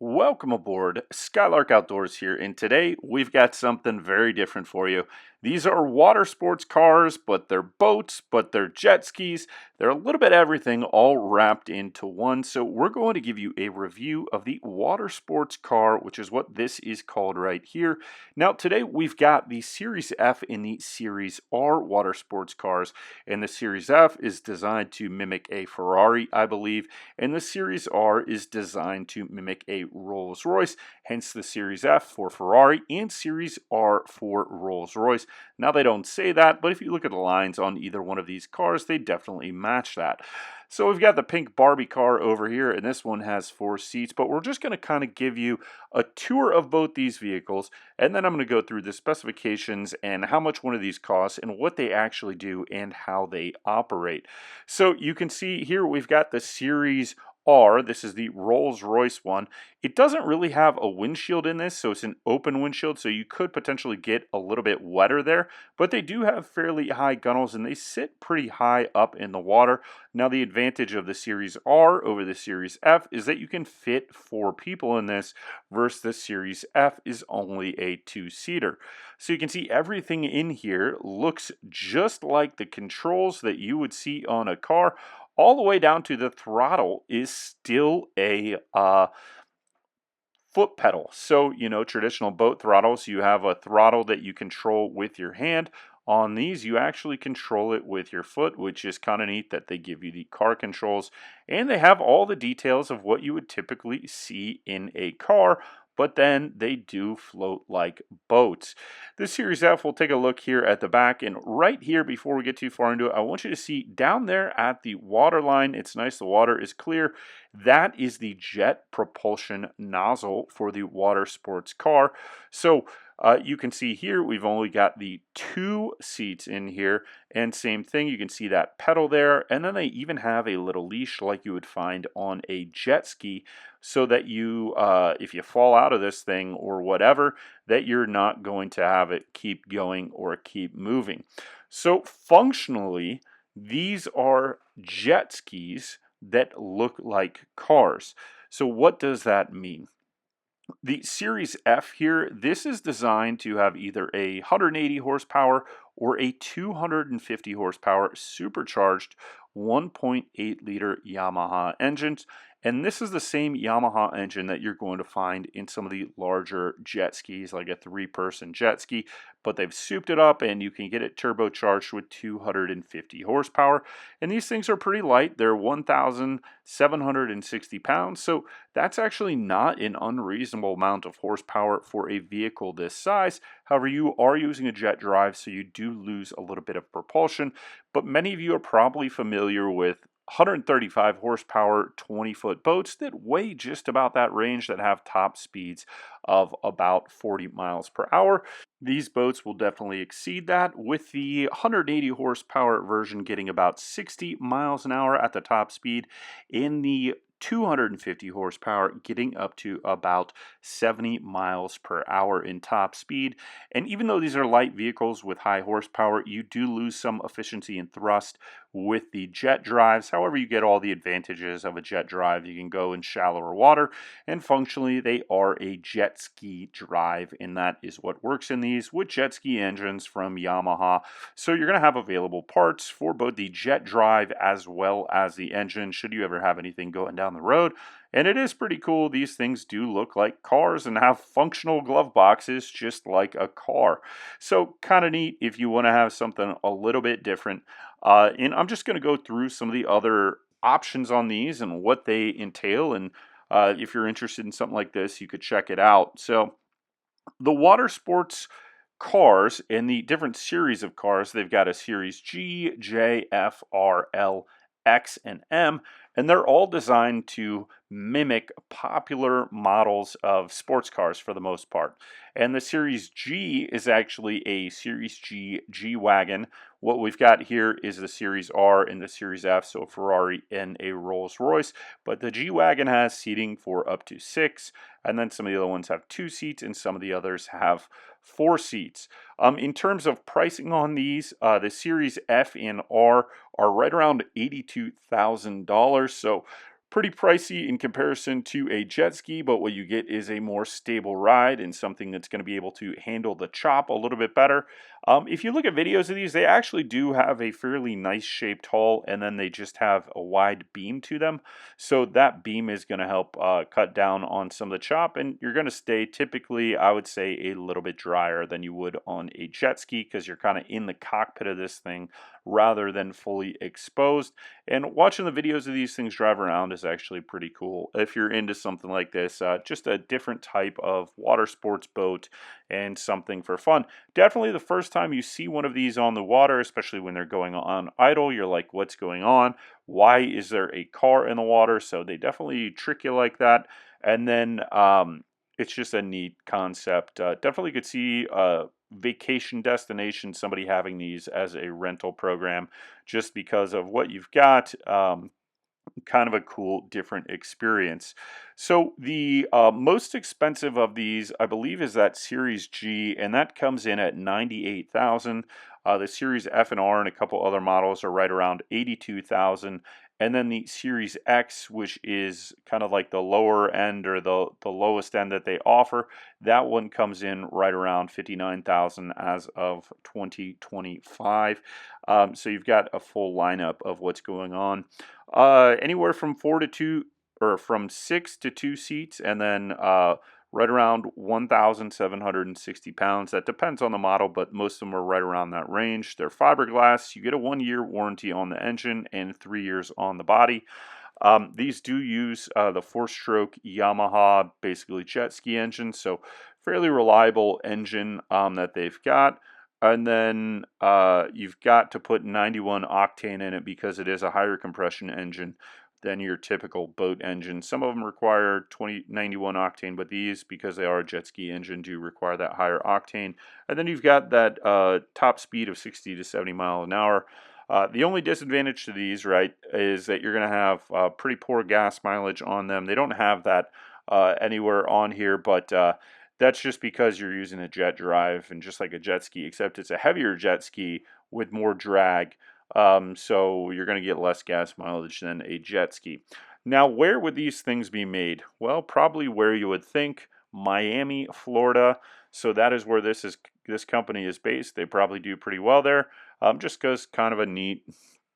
Welcome aboard Skylark Outdoors here, and today we've got something very different for you. These are water sports cars, but they're boats, but they're jet skis. They're a little bit everything all wrapped into one. So we're going to give you a review of the water sports car, which is what this is called right here. Now today we've got the Series F and the Series R water sports cars, and the Series F is designed to mimic a Ferrari, I believe, and the Series R is designed to mimic a Rolls-Royce, hence the Series F for Ferrari and Series R for Rolls-Royce. Now they don't say that, but if you look at the lines on either one of these cars, they definitely match that. So we've got the pink Barbie car over here, and this one has 4 seats, but we're just going to kind of give you a tour of both these vehicles, and then I'm going to go through the specifications and how much one of these costs and what they actually do and how they operate. So you can see here we've got the Series R. This is the Rolls-Royce one. It doesn't really have a windshield in this, so it's an open windshield, so you could potentially get a little bit wetter there, but they do have fairly high gunnels and they sit pretty high up in the water. Now the advantage of the Series R over the Series F is that you can fit 4 people in this versus the Series F is only a 2-seater. So you can see everything in here looks just like the controls that you would see on a car, all the way down to the throttle is still a foot pedal. So, traditional boat throttles, you have a throttle that you control with your hand. On these, you actually control it with your foot, which is kind of neat that they give you the car controls. And they have all the details of what you would typically see in a car, but then they do float like boats. The Series F, we'll take a look here at the back, and right here before we get too far into it, I want you to see down there at the water line, it's nice, the water is clear. That is the jet propulsion nozzle for the water sports car. So you can see here we've only got the 2 seats in here, and same thing, you can see that pedal there, and then they even have a little leash like you would find on a jet ski, so that you, if you fall out of this thing or whatever, that you're not going to have it keep going or keep moving. So functionally, these are jet skis that look like cars. So what does that mean? The Series F here, this is designed to have either a 180 horsepower or a 250 horsepower supercharged 1.8 liter Yamaha engines. And this is the same Yamaha engine that you're going to find in some of the larger jet skis, like a 3-person jet ski, but they've souped it up and you can get it turbocharged with 250 horsepower. And these things are pretty light. They're 1,760 pounds. So that's actually not an unreasonable amount of horsepower for a vehicle this size. However, you are using a jet drive, so you do lose a little bit of propulsion. But many of you are probably familiar with 135 horsepower 20-foot boats that weigh just about that range, that have top speeds of about 40 miles per hour. These boats will definitely exceed that, with the 180 horsepower version getting about 60 miles an hour at the top speed, in the 250 horsepower getting up to about 70 miles per hour in top speed. And even though these are light vehicles with high horsepower, you do lose some efficiency and thrust with the jet drives. However, you get all the advantages of a jet drive. You can go in shallower water, and functionally they are a jet ski drive, and that is what works in these with jet ski engines from Yamaha. So you're going to have available parts for both the jet drive as well as the engine, should you ever have anything going down the road. And it is pretty cool. These things do look like cars and have functional glove boxes just like a car. So kind of neat if you want to have something a little bit different. And I'm just going to go through some of the other options on these and what they entail. And if you're interested in something like this, you could check it out. So the water sports cars and the different series of cars, they've got a Series G, J, F, R, L, X, and M, and they're all designed to mimic popular models of sports cars for the most part. And the Series G is actually a Series G G-Wagon. What we've got here is the Series R and the Series F, so a Ferrari and a Rolls-Royce, but the G-Wagon has seating for up to 6, and then some of the other ones have 2 seats, and some of the others have 4 seats. In terms of pricing on these, the Series F and R are right around $82,000. So pretty pricey in comparison to a jet ski, but what you get is a more stable ride and something that's going to be able to handle the chop a little bit better. If you look at videos of these, they actually do have a fairly nice shaped hull, and then they just have a wide beam to them. So that beam is going to help cut down on some of the chop, and you're going to stay typically, I would say, a little bit drier than you would on a jet ski because you're kind of in the cockpit of this thing rather than fully exposed. And watching the videos of these things drive around is actually pretty cool. If you're into something like this, just a different type of water sports boat and something for fun. Definitely the first time you see one of these on the water, especially when they're going on idle, you're like, what's going on? Why is there a car in the water? So they definitely trick you like that. And then it's just a neat concept. Definitely could see vacation destination, somebody having these as a rental program just because of what you've got. Kind of a cool, different experience. So the most expensive of these, I believe, is that Series G, and that comes in at $98,000. The Series F and R and a couple other models are right around $82,000. And then the Series X, which is kind of like the lower end or the lowest end that they offer, that one comes in right around $59,000 as of 2025. So you've got a full lineup of what's going on. Anywhere from 4 to 2, or from 6 to 2 seats, and then right around 1,760 pounds. That depends on the model, but most of them are right around that range. They're fiberglass. You get a 1-year warranty on the engine and 3 years on the body. These do use the 4-stroke Yamaha, basically jet ski engine, so fairly reliable engine that they've got. And then you've got to put 91 octane in it because it is a higher compression engine than your typical boat engine. Some of them require 91 octane, but these, because they are a jet ski engine, do require that higher octane. And then you've got that top speed of 60 to 70 miles an hour. The only disadvantage to these, right, is that you're going to have pretty poor gas mileage on them. They don't have that anywhere on here, but that's just because you're using a jet drive, and just like a jet ski, except it's a heavier jet ski with more drag. So you're going to get less gas mileage than a jet ski. Now, where would these things be made? Well, probably where you would think, Miami, Florida. So that is where this company is based. They probably do pretty well there, just because kind of a neat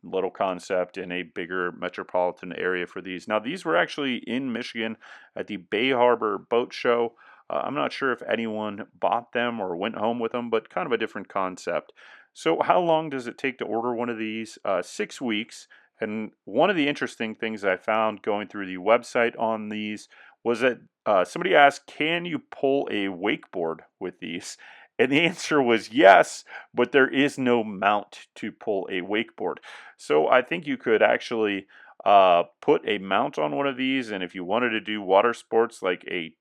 little concept in a bigger metropolitan area for these. Now, these were actually in Michigan at the Bay Harbor Boat Show. I'm not sure if anyone bought them or went home with them, but kind of a different concept. So how long does it take to order one of these? 6 weeks. And one of the interesting things I found going through the website on these was that somebody asked, can you pull a wakeboard with these? And the answer was yes, but there is no mount to pull a wakeboard. So I think you could actually put a mount on one of these, and if you wanted to do water sports like a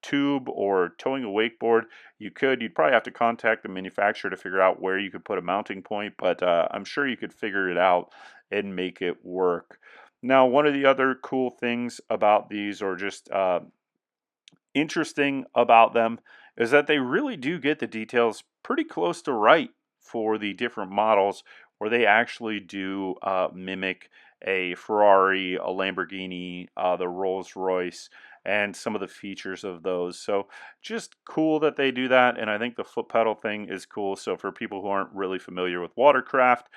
tube or towing a wakeboard, you could. You'd probably have to contact the manufacturer to figure out where you could put a mounting point, but I'm sure you could figure it out and make it work. Now, one of the other cool things about these, or just interesting about them, is that they really do get the details pretty close to right for the different models, where they actually do mimic a Ferrari, a Lamborghini, the Rolls-Royce, and some of the features of those. So just cool that they do that, and I think the foot pedal thing is cool. So for people who aren't really familiar with watercraft,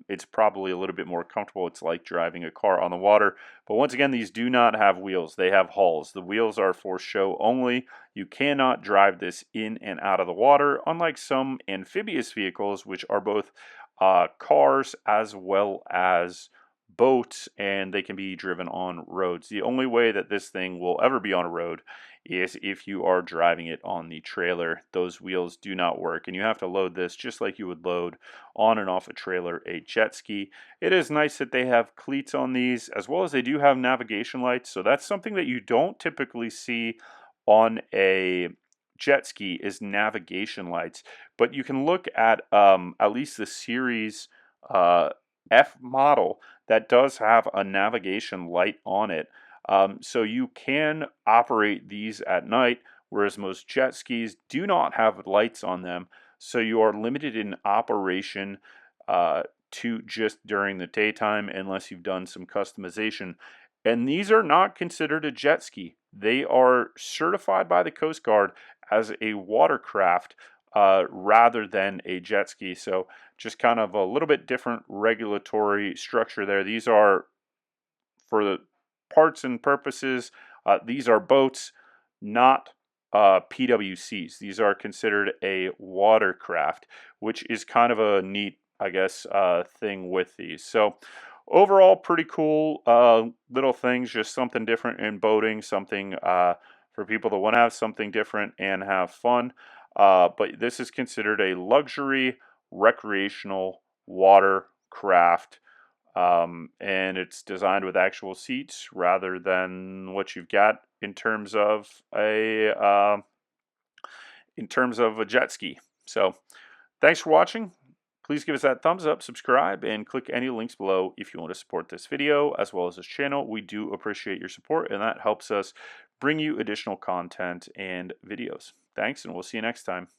it's probably a little bit more comfortable. It's like driving a car on the water. But once again, these do not have wheels. They have hulls. The wheels are for show only. You cannot drive this in and out of the water, unlike some amphibious vehicles, which are both cars as well as boats, and they can be driven on roads. The only way that this thing will ever be on a road is if you are driving it on the trailer. Those wheels do not work, and you have to load this just like you would load on and off a trailer a jet ski. It is nice that they have cleats on these, as well as they do have navigation lights, so that's something that you don't typically see on a jet ski, is navigation lights. But you can look at least the Series F model that does have a navigation light on it. So you can operate these at night, whereas most jet skis do not have lights on them. So you are limited in operation to just during the daytime, unless you've done some customization. And these are not considered a jet ski. They are certified by the Coast Guard as a watercraft rather than a jet ski. So just kind of a little bit different regulatory structure there. These are, for the parts and purposes, these are boats, not PWCs. These are considered a watercraft, which is kind of a neat, I guess, thing with these. So overall, pretty cool little things, just something different in boating, something for people that want to have something different and have fun. But this is considered a luxury recreational watercraft, and it's designed with actual seats rather than what you've got in terms of a jet ski. So thanks for watching. Please give us that thumbs up, subscribe, and click any links below if you want to support this video as well as this channel. We do appreciate your support, and that helps us bring you additional content and videos. Thanks, and we'll see you next time.